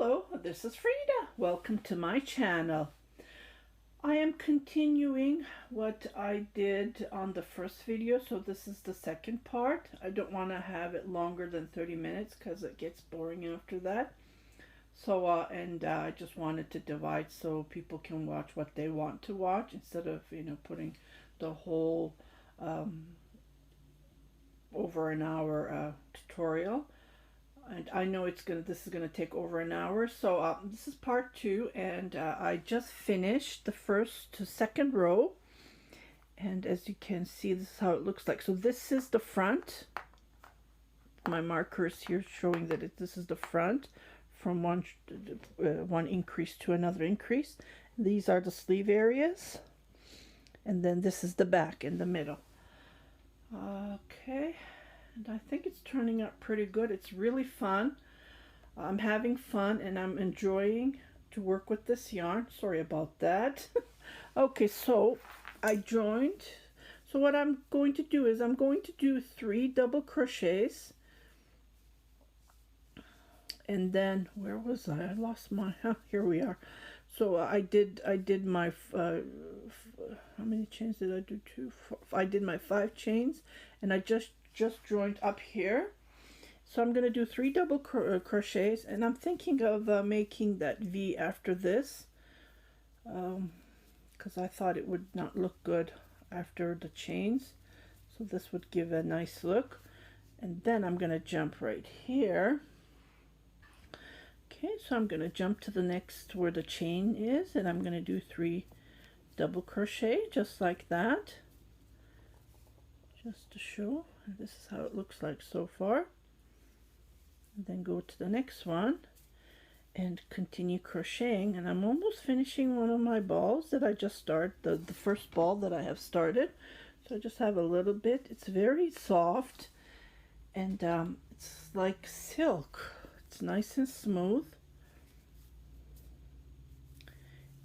Hello, this is Frida. Welcome to my channel. I am continuing what I did on the first video, so this is the second part. I don't want to have it longer than 30 minutes because it gets boring after that. So, I just wanted to divide so people can watch what they want to watch instead of, putting the whole over an hour tutorial. And I know this is gonna take over an hour, so this is part 2, and I just finished the first to second row, and as you can see, this is how it looks like. So this is the front. My markers here showing that this is the front from one increase to another increase. These are the sleeve areas, and then this is the back in the middle. Okay. And I think it's turning out pretty good. It's really fun. I'm having fun and I'm enjoying to work with this yarn. Sorry about that. Okay, so I joined. So what I'm going to do is I'm going to do 3 double crochets. And then, where was I? I lost my, here we are. So I did my, how many chains did I do? 2, 4, I did my 5 chains, and I just joined up here. So I'm going to do 3 double crochets, and I'm thinking of making that V after this, because I thought it would not look good after the chains. So this would give a nice look. And then I'm going to jump right here. Okay, so I'm going to jump to the next where the chain is, and I'm going to do 3 double crochet just like that, just to show. And this is how it looks like so far. And then go to the next one and continue crocheting, and I'm almost finishing one of my balls that I just started, the first ball that I have started. So I just have a little bit. It's very soft, and it's like silk. It's nice and smooth,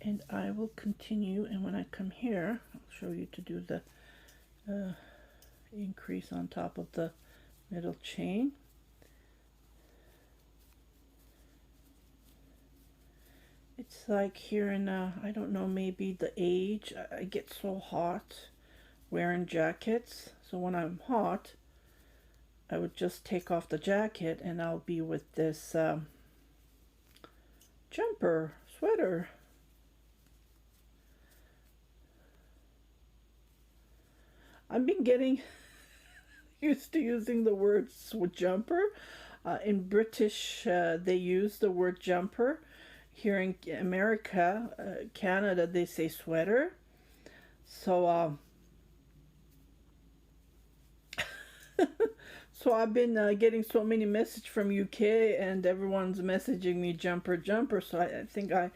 and I will continue, and when I come here I'll show you to do the increase on top of the middle chain. It's like here in I don't know, maybe the age, I get so hot wearing jackets, so when I'm hot I would just take off the jacket and I'll be with this jumper, sweater. I've been getting used to using the word jumper. In British, they use the word jumper. Here in America, Canada, they say sweater. So, so I've been getting so many messages from UK, and everyone's messaging me jumper. So I think I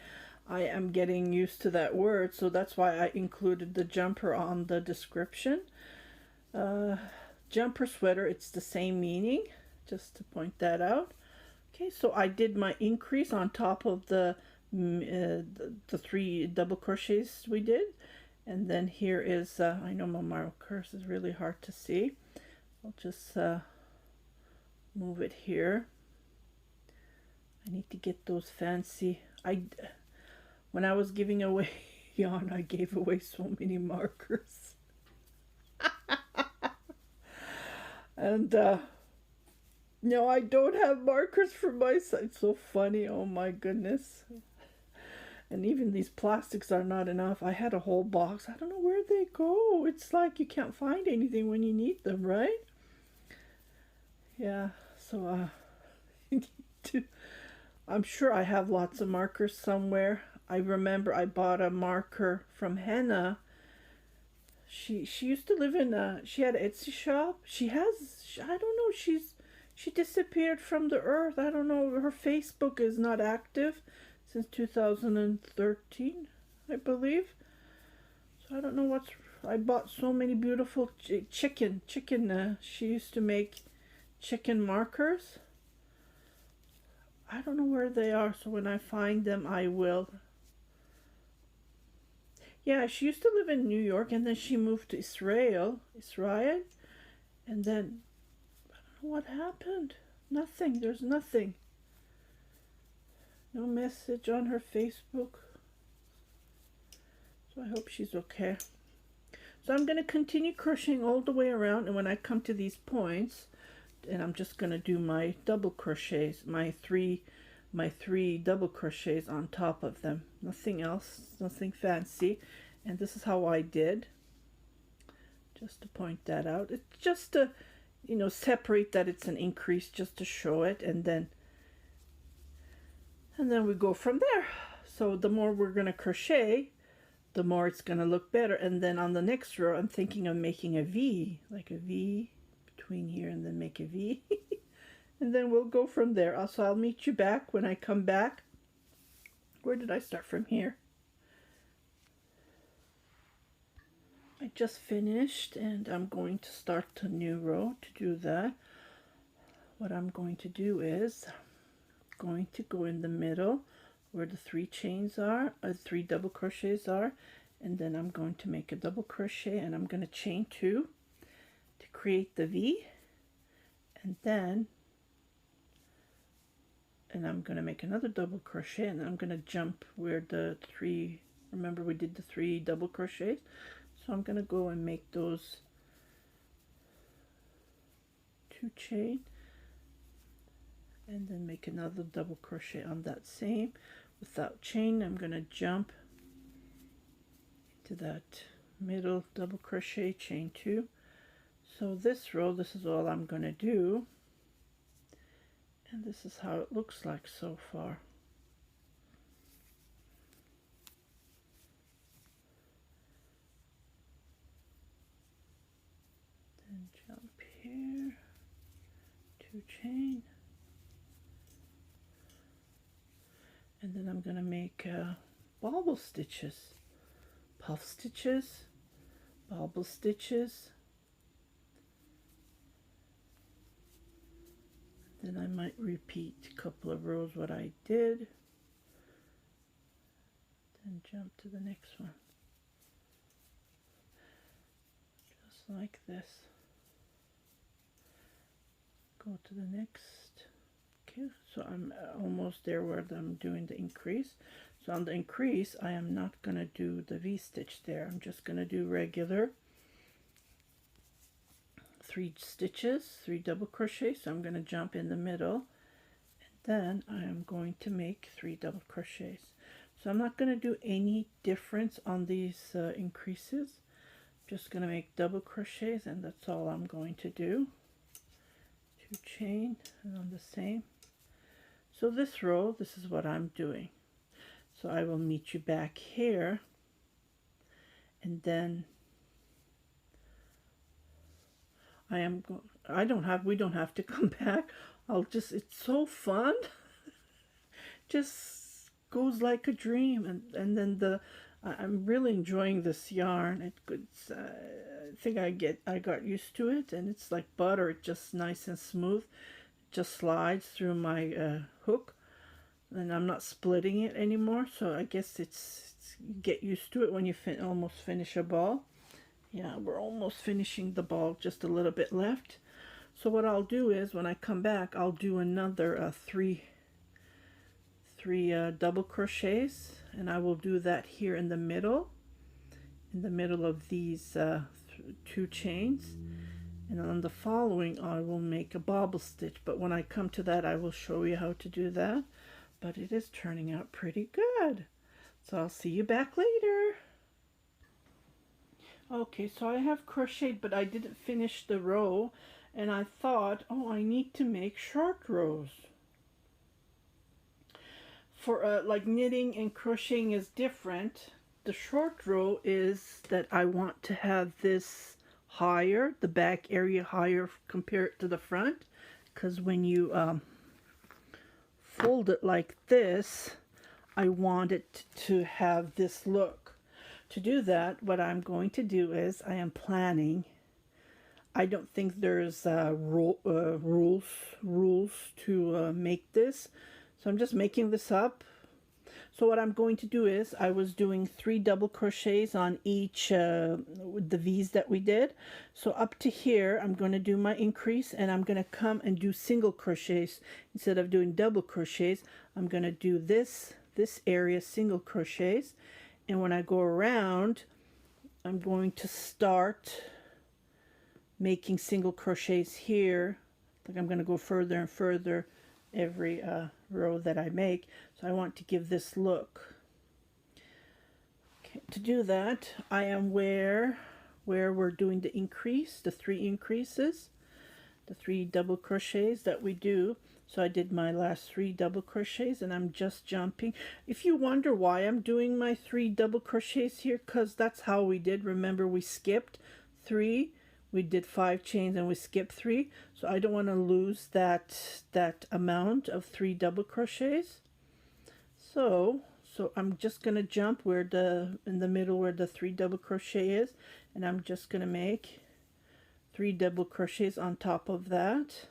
am getting used to that word. So that's why I included the jumper on the description. Jumper, sweater, it's the same meaning, just to point that out. Okay, so I did my increase on top of the 3 double crochets we did, and then here is I know my markers is really hard to see. I'll just move it here. I need to get those fancy. When I was giving away yarn, I gave away so many markers. And no, I don't have markers for my side. It's so funny. Oh my goodness. And even these plastics are not enough. I had a whole box. I don't know where they go. It's like you can't find anything when you need them, right? Yeah, so I'm sure I have lots of markers somewhere. I remember I bought a marker from Hannah. She used to live in she had an Etsy shop. I don't know, she disappeared from the earth. I don't know, her Facebook is not active since 2013, I believe. So I don't know I bought so many beautiful chicken, she used to make chicken markers. I don't know where they are, so when I find them I will. Yeah, she used to live in New York, and then she moved to Israel, and then I don't know what happened. Nothing. There's nothing. No message on her Facebook. So I hope she's okay. So I'm going to continue crocheting all the way around, and when I come to these points, and I'm just going to do my double crochets, my three double crochets on top of them. Nothing else, nothing fancy. And this is how I did. Just to point that out. It's just to, you know, separate that it's an increase, just to show it, and then we go from there. So the more we're going to crochet, the more it's going to look better. And then on the next row, I'm thinking of making a V, like a V between here, and then make a V. And then we'll go from there. So I'll meet you back when I come back. Where did I start from here? I just finished, and I'm going to start a new row. To do that, what I'm going to do is going to go in the middle where the 3 chains are, 3 double crochets are, and then I'm going to make a double crochet, and I'm going to chain 2 to create the V, and I'm going to make another double crochet, and I'm going to jump where the 3, remember we did the 3 double crochets, so I'm going to go and make those 2 chain, and then make another double crochet on that same. Without chain, I'm going to jump into that middle double crochet, chain 2. So this row, this is all I'm going to do, and this is how it looks like so far. Then jump here, 2 chain. And then I'm going to make bobble stitches, puff stitches, bobble stitches. Then I might repeat a couple of rows what I did. Then jump to the next one. Just like this. Go to the next. Okay, so I'm almost there where I'm doing the increase. So on the increase, I am not going to do the V-stitch there. I'm just going to do regular 3 stitches, 3 double crochets. So I'm going to jump in the middle, and then I am going to make 3 double crochets. So I'm not going to do any difference on these increases. I'm just going to make double crochets, and that's all I'm going to do. 2 chain, and on the same. So this row, this is what I'm doing. So I will meet you back here, and then we don't have to come back. It's so fun. Just goes like a dream, and then I'm really enjoying this yarn. I think I got used to it, and it's like butter. It's just nice and smooth. Just slides through my hook, and I'm not splitting it anymore. So I guess it's you get used to it when you almost finish a ball. Yeah, we're almost finishing the ball, just a little bit left. So what I'll do is when I come back, I'll do another three double crochets, and I will do that here in the middle of these 2 chains. And on the following, I will make a bobble stitch. But when I come to that, I will show you how to do that. But it is turning out pretty good. So I'll see you back later. Okay, so I have crocheted, but I didn't finish the row. And I thought, oh, I need to make short rows. For like knitting and crocheting is different. The short row is that I want to have this higher, the back area higher compared to the front, because when you fold it like this, I want it to have this look. To do that, what I'm going to do is I am planning. I don't think there's rules to make this, so I'm just making this up. So what I'm going to do is, I was doing 3 double crochets on each with the V's that we did. So up to here, I'm going to do my increase, and I'm going to come and do single crochets. Instead of doing double crochets, I'm going to do this area single crochets. And when I go around, I'm going to start making single crochets here. Like I'm going to go further and further every row that I make. So I want to give this look. Okay, to do that, I am where we're doing the increase, the 3 increases, the 3 double crochets that we do. So I did my last 3 double crochets, and I'm just jumping. If you wonder why I'm doing my 3 double crochets here, because that's how we did. Remember, we skipped 3. We did 5 chains and we skipped 3, so I don't want to lose that amount of 3 double crochets. So I'm just gonna jump where in the middle where the 3 double crochet is, and I'm just gonna make 3 double crochets on top of that.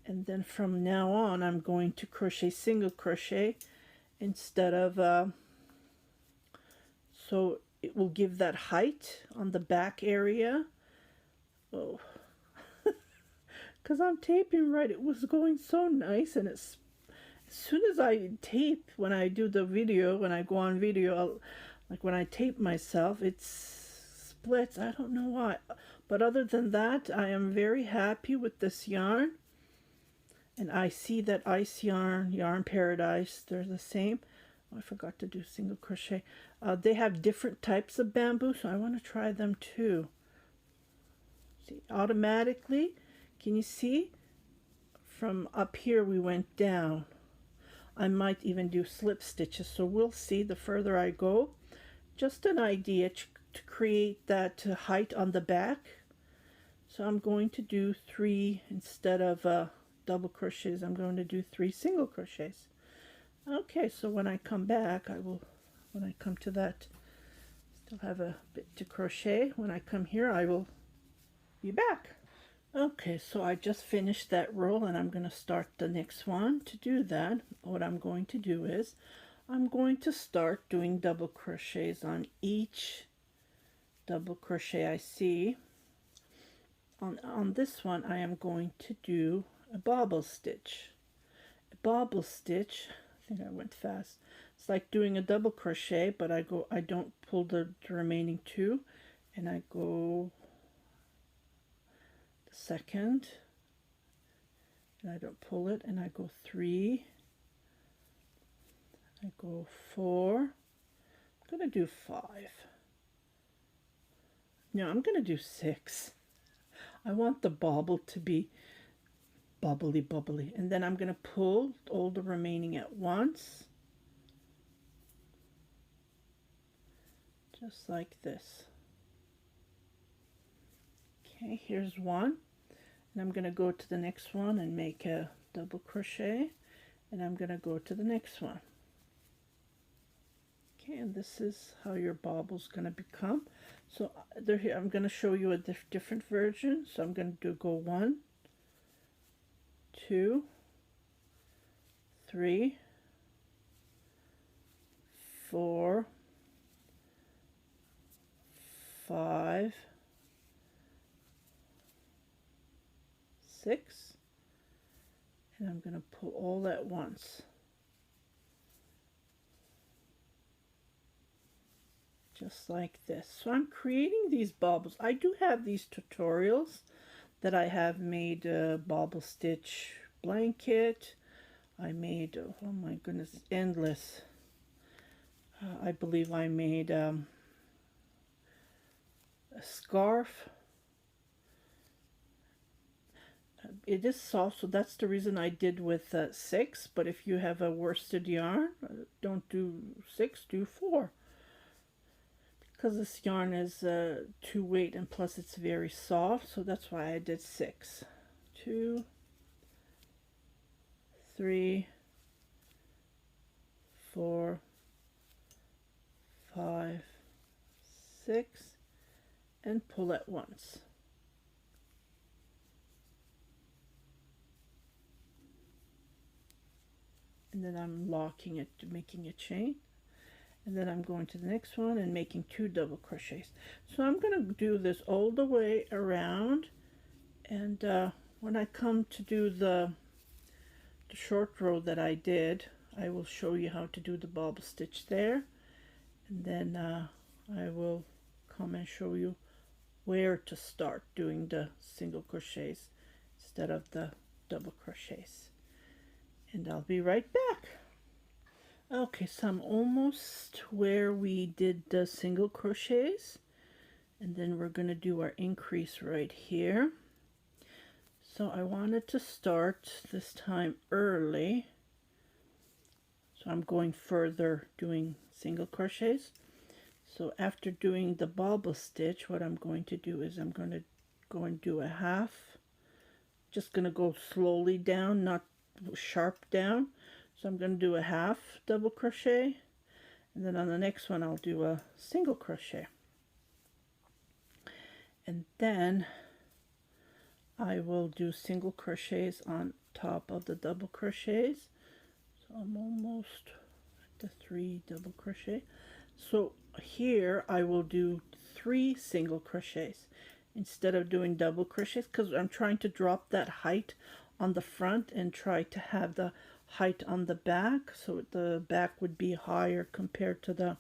And then from now on, I'm going to crochet single crochet instead of so it will give that height on the back area. Oh, because I'm taping right, it was going so nice, and it's as soon as I tape, when I do the video, when I go on video, like when I tape myself, it splits. I don't know why, but other than that, I am very happy with this yarn. And I see that Ice Yarn Paradise, they're the same. Oh, I forgot to do single crochet. They have different types of bamboo, so I want to try them too. See, automatically, can you see? From up here we went down. I might even do slip stitches, so we'll see the further I go. Just an idea to create that height on the back. So I'm going to do 3 instead of double crochets. I'm going to do 3 single crochets. Okay, so when I come back, when I come to that, still have a bit to crochet. When I come here, I will be back. Okay, so I just finished that row, and I'm going to start the next one. To do that, what I'm going to do is I'm going to start doing double crochets on each double crochet I see. On this one, I am going to do a bobble stitch. A bobble stitch, I think I went fast. It's like doing a double crochet, but I don't pull the remaining 2, and I go the second, and I don't pull it, and I go 3, I go 4, I'm gonna do 5. No, I'm gonna do 6. I want the bobble to be bubbly, bubbly, and then I'm gonna pull all the remaining at once, just like this. Okay, here's one, and I'm going to go to the next one and make a double crochet, and I'm going to go to the next one. Okay, and this is how your bobble's going to become. So here, I'm going to show you a different version. So I'm going to go 1, 2, 3, 4, 5, 6, and I'm going to pull all at once, just like this. So I'm creating these bobbles. I do have these tutorials that I have made a bobble stitch blanket. I made, oh my goodness, endless. I believe I made a scarf. It is soft, so that's the reason I did with 6, but if you have a worsted yarn, don't do 6, do 4. Because this yarn is 2 weight, and plus it's very soft, so that's why I did 6. 2, 3, 4, 5, 6, and pull at once. and then I'm locking it to making a chain, and then I'm going to the next one and making 2 double crochets. So I'm going to do this all the way around, and when I come to do the short row that I did, I will show you how to do the bobble stitch there, and then I will come and show you where to start doing the single crochets instead of the double crochets, and I'll be right back. Okay, so I'm almost where we did the single crochets, and then we're going to do our increase right here. So I wanted to start this time early, so I'm going further doing single crochets. So after doing the bobble stitch, what I'm going to do is I'm going to go and do a half, just going to go slowly down, not sharp down. So I'm going to do a half double crochet, and then on the next one I'll do a single crochet, and then I will do single crochets on top of the double crochets. So I'm almost at the 3 double crochet. So here I will do 3 single crochets instead of doing double crochets, because I'm trying to drop that height on the front and try to have the height on the back, so the back would be higher compared to the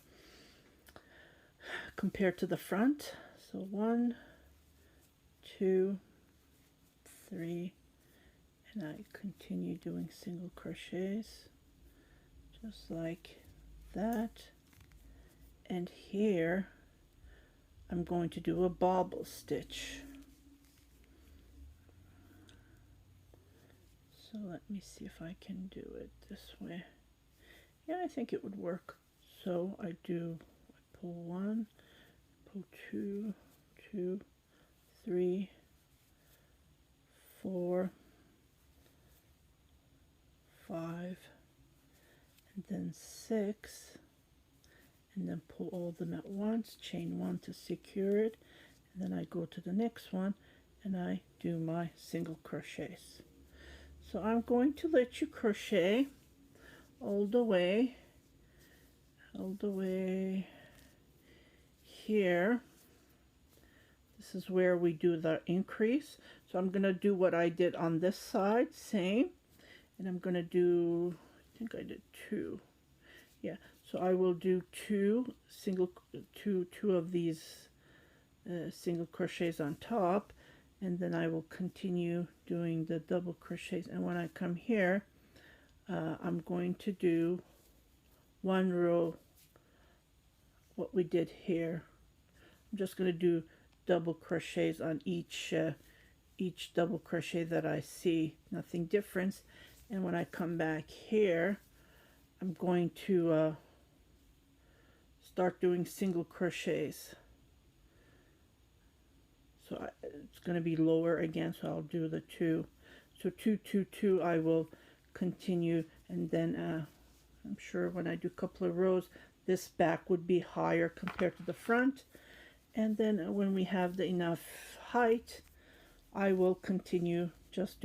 front. So 1, 2, 3, and I continue doing single crochets just like that, and here I'm going to do a bobble stitch. So let me see if I can do it this way. Yeah, I think it would work. So I pull 1, pull 2, 2, 3, 4, 5, and then 6, and then pull all of them at once, chain 1 to secure it, and then I go to the next one and I do my single crochets. So I'm going to let you crochet all the way here. This is where we do the increase. So I'm going to do what I did on this side, same, and I'm going to do, I think I did 2. Yeah, so I will do 2 of these single crochets on top, and then I will continue doing the double crochets. And when I come here, I'm going to do 1 row what we did here. I'm just going to do double crochets on each double crochet that I see, nothing different. And when I come back here, I'm going to start doing single crochets. So it's going to be lower again, so I'll do the 2. So 2, 2, 2, I will continue, and then I'm sure when I do a couple of rows, this back would be higher compared to the front. And then when we have enough height, I will continue just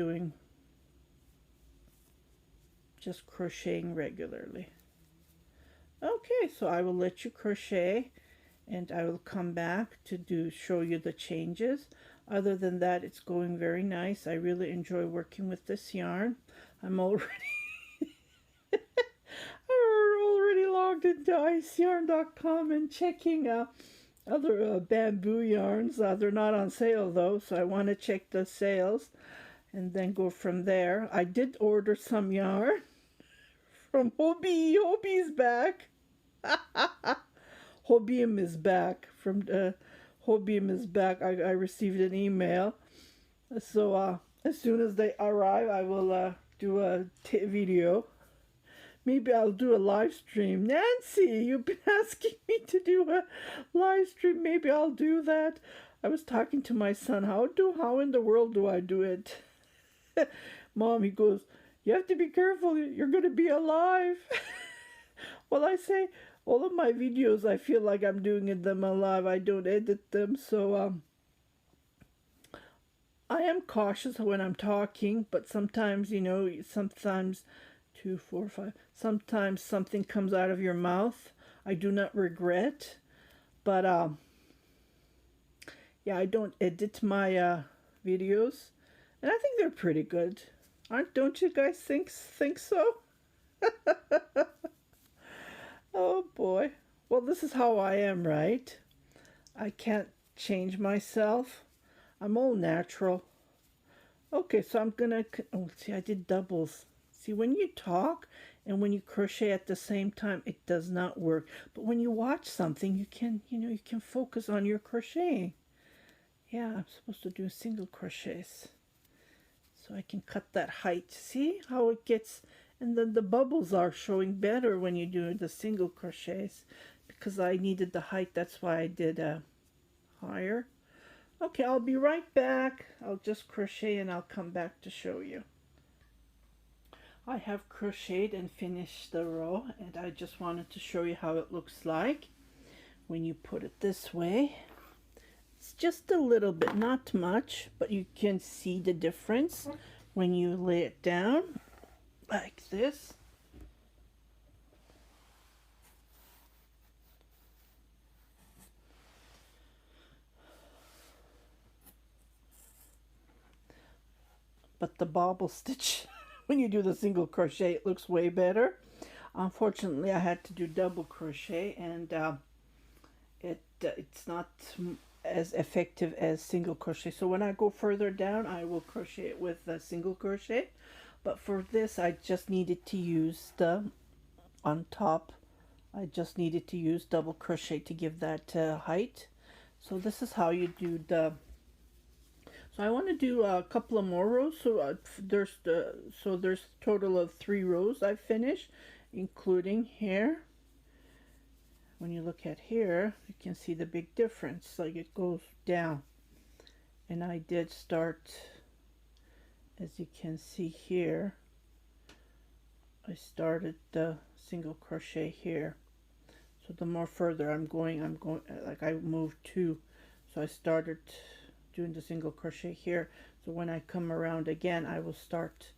crocheting regularly. Okay, so I will let you crochet, and I will come back to show you the changes. Other than that, it's going very nice. I really enjoy working with this yarn. I'm already logged into iceyarn.com and checking other bamboo yarns. They're not on sale though, so I want to check the sales and then go from there. I did order some yarn from Hobby. Hobby's back. Hobbyim is back. From Hobbyim is back. I received an email. So as soon as they arrive, I will do a video. Maybe I'll do a live stream. Nancy, you've been asking me to do a live stream. Maybe I'll do that. I was talking to my son. How in the world do I do it? Mom, he goes, you have to be careful. You're going to be alive. Well, I say all of my videos, I feel like I'm doing them alive. I don't edit them. So I am cautious when I'm talking. But sometimes, sometimes 2, 4, 5. Sometimes something comes out of your mouth. I do not regret, but yeah, I don't edit my videos, and I think they're pretty good. Don't you guys think so? Oh boy. Well, this is how I am, right? I can't change myself. I'm all natural. Okay, so I'm gonna, oh, see, I did doubles. See, when you talk and when you crochet at the same time, it does not work. But when you watch something, you can, you can focus on your crocheting. Yeah, I'm supposed to do single crochets. So I can cut that height. See how it gets, and then the bubbles are showing better when you do the single crochets, because I needed the height. That's why I did higher. Okay, I'll be right back. I'll just crochet and I'll come back to show you. I have crocheted and finished the row, and I just wanted to show you how it looks like when you put it this way. It's just a little bit, not much, but you can see the difference when you lay it down like this. But the bobble stitch, when you do the single crochet, it looks way better. Unfortunately, I had to do double crochet, and it's not as effective as single crochet. So when I go further down, I will crochet it with a single crochet. But for this, I just needed to use on top, I just needed to use double crochet to give that height. So this is how you do so I want to do a couple of more rows. So there's a total of 3 rows I've finished, including here. When you look at here, you can see the big difference, like it goes down. And I did start, as you can see here, I started the single crochet here. So the more further I'm going, like I moved 2. So I started doing the single crochet here. So when I come around again, I will start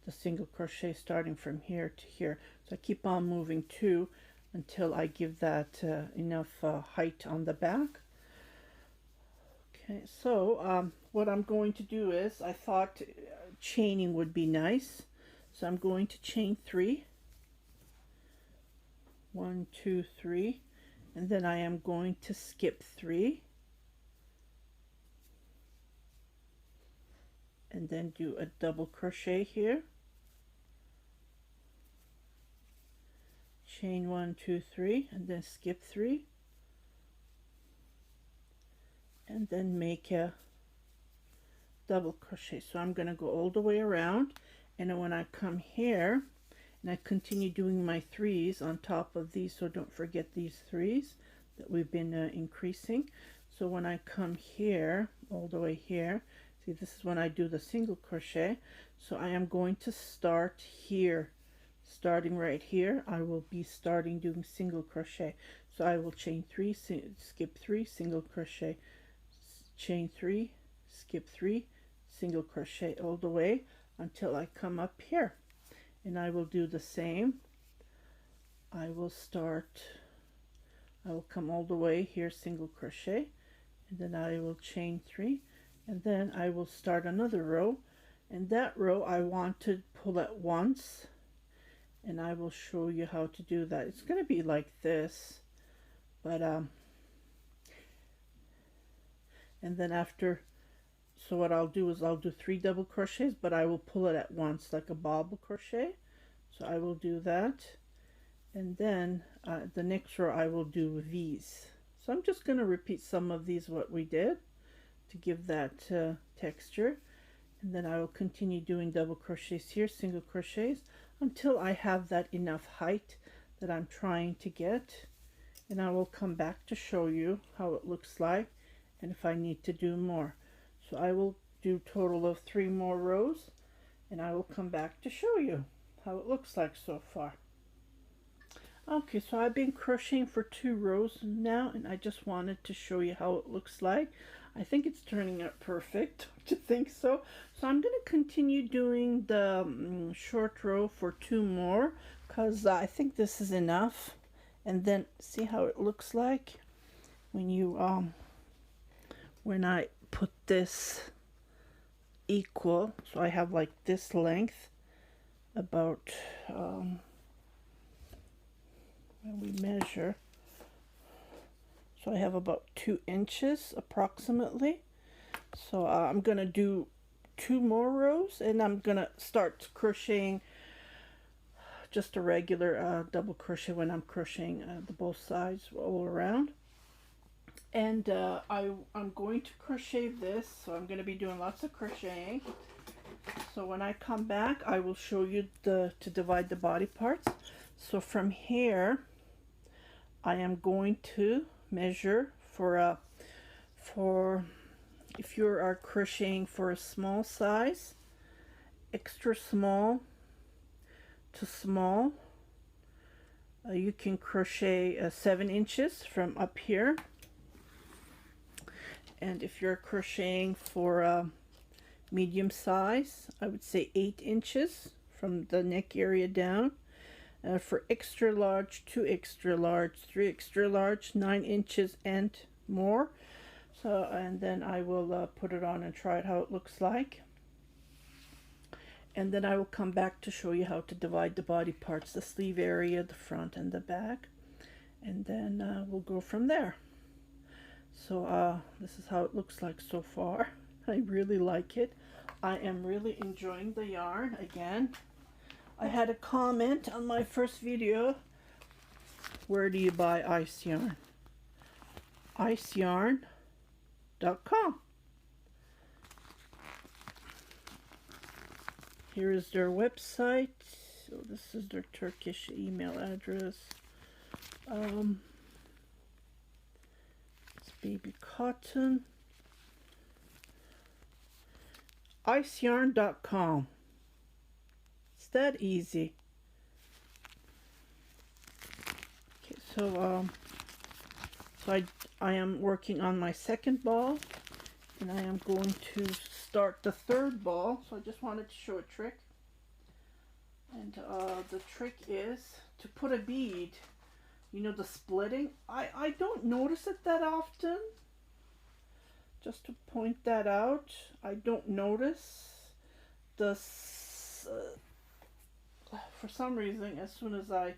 the single crochet starting from here to here. So I keep on moving 2 until I give that enough height on the back. Okay, so what I'm going to do is, I thought chaining would be nice. So I'm going to chain 3. 1, 2, 3. And then I am going to skip 3. And then do a double crochet here. Chain 1, 2, 3, and then skip 3. And then make a double crochet. So I'm going to go all the way around, and then when I come here, and I continue doing my 3s on top of these, so don't forget these 3s that we've been increasing. So when I come here, all the way here, see, this is when I do the single crochet. So I am going to start here. Starting right here, I will be starting doing single crochet. So I will chain 3, skip 3, single crochet, chain 3, skip 3, single crochet all the way until I come up here. And I will do the same. I will come all the way here, single crochet, and then I will chain 3, and then I will start another row, and that row I want to pull at once, and I will show you how to do that. It's going to be like this, but and then after, so what I'll do is I'll do 3 double crochets, but I will pull it at once like a bobble crochet. So I will do that, and then the next row I will do V's. So I'm just going to repeat some of these what we did to give that texture, and then I will continue doing double crochets here, single crochets, until I have that enough height that I'm trying to get, and I will come back to show you how it looks like and if I need to do more. So I will do a total of 3 more rows, and I will come back to show you how it looks like so far. Okay, so I've been crocheting for 2 rows now, and I just wanted to show you how it looks like. I think it's turning out perfect. Don't you think so? So I'm going to continue doing the short row for 2 more, because I think this is enough. And then see how it looks like when you when I put this equal. So I have like this length, about when we measure, so I have about 2 inches approximately. So I'm gonna do 2 more rows, and I'm gonna start crocheting just a regular double crochet when I'm crocheting the both sides all around. And I'm going to crochet this, so I'm going to be doing lots of crocheting. So when I come back, I will show you to divide the body parts. So from here, I am going to measure for if you are crocheting for a small size, extra small to small, you can crochet 7 inches from up here. And if you're crocheting for medium size, I would say 8 inches from the neck area down. For extra large, 2 extra large, 3 extra large, 9 inches and more. So, and then I will put it on and try it how it looks like. And then I will come back to show you how to divide the body parts, the sleeve area, the front and the back. And then we'll go from there. So this is how it looks like so far. I really like it. I am really enjoying the yarn. Again, I had a comment on my first video, where do you buy ice yarn? Iceyarn.com. Here is their website. So this is their Turkish email address. It's baby cotton. Iceyarn.com. It's that easy. Okay, so I am working on my second ball, and I am going to start the third ball. So I just wanted to show a trick, and the trick is to put a bead. You know, the splitting, I don't notice it that often. Just to point that out, I don't notice this. For some reason, as soon as I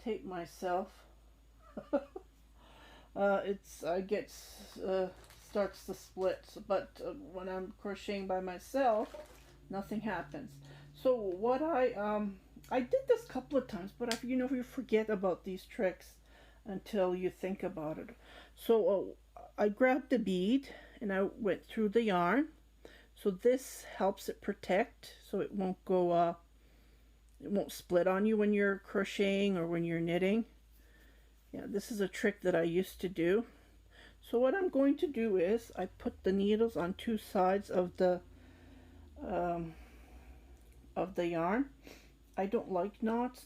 tape myself, starts to split. But when I'm crocheting by myself, nothing happens. So what I did this a couple of times, but you forget about these tricks until you think about it. So I grabbed the bead and I went through the yarn. So this helps it protect, so it won't go, it won't split on you when you're crocheting or when you're knitting. Yeah, this is a trick that I used to do. So what I'm going to do is I put the needles on 2 sides of the yarn. I don't like knots.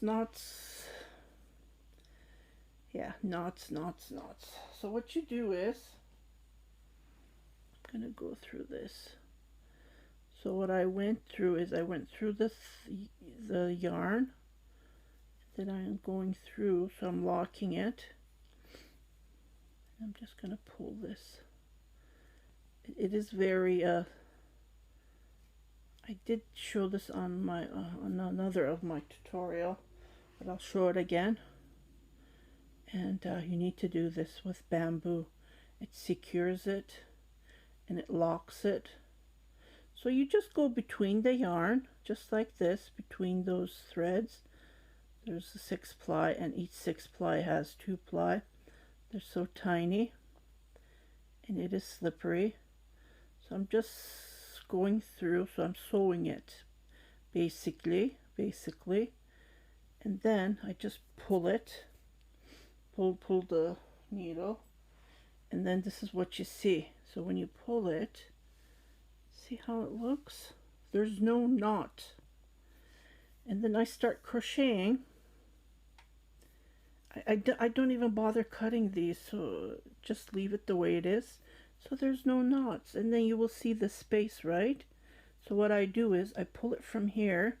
Yeah, knots. So what you do is, I'm gonna go through this. So what I went through is I went through the yarn. Then I am going through, so I'm locking it. I'm just gonna pull this. It is very I did show this on my on another of my tutorial, but I'll show it again. And you need to do this with bamboo. It secures it and it locks it. So you just go between the yarn, just like this, between those threads. There's a 6-ply, and each 6-ply has 2-ply. They're so tiny, and it is slippery. So I'm just going through, so I'm sewing it, basically, and then I just pull it, pull the needle, and then this is what you see. So when you pull it, see how it looks? There's no knot. And then I start crocheting. I don't even bother cutting these, so just leave it the way it is. so there's no knots, and then you will see the space, right? So what I do is I pull it from here,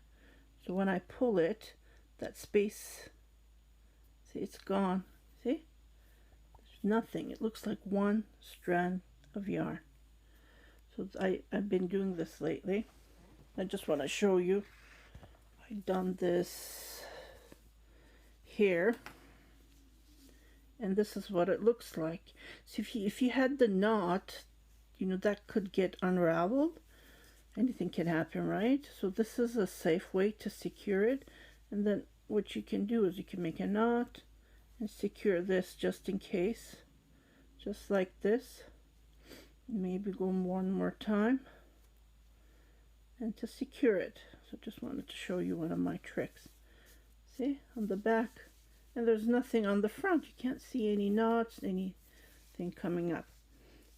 so when I pull it, that space, see, it's gone. See, there's nothing. It looks like one strand of yarn. So I've been doing this lately. I just want to show you. I've done this here, and this is what it looks like. So if you had the knot, you know, that could get unraveled. Anything can happen, right? So this is a safe way to secure it. And then what you can do is you can make a knot and secure this just in case, just like this. Maybe go one more time and to secure it. So just wanted to show you one of my tricks. See, on the back, and there's nothing on the front. You can't see any knots, anything coming up.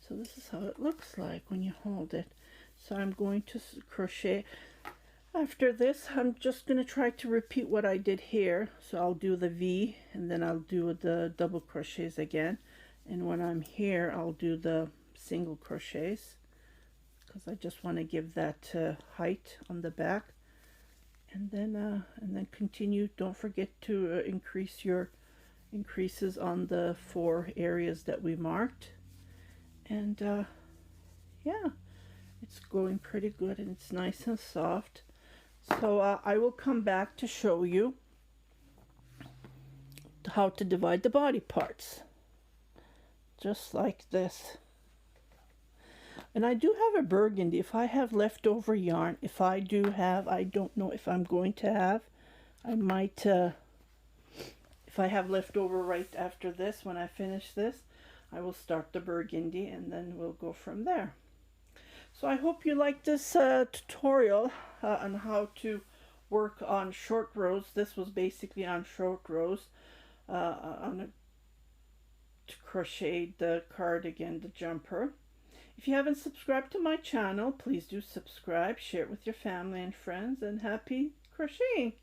So this is how it looks like when you hold it. So I'm going to crochet. After this, I'm just going to try to repeat what I did here. So I'll do the V, and then I'll do the double crochets again. And when I'm here, I'll do the single crochets, because I just want to give that height on the back. And then continue. Don't forget to increase your increases on the 4 areas that we marked. And yeah, it's going pretty good, and it's nice and soft. So I will come back to show you how to divide the body parts, just like this. And I do have a burgundy. If I have leftover yarn, if I do have, I don't know if I'm going to have, I might, if I have leftover right after this, when I finish this, I will start the burgundy, and then we'll go from there. So I hope you like this tutorial on how to work on short rows. This was basically on short rows, to crochet the cardigan, the jumper. If you haven't subscribed to my channel, please do subscribe, share it with your family and friends, and happy crocheting!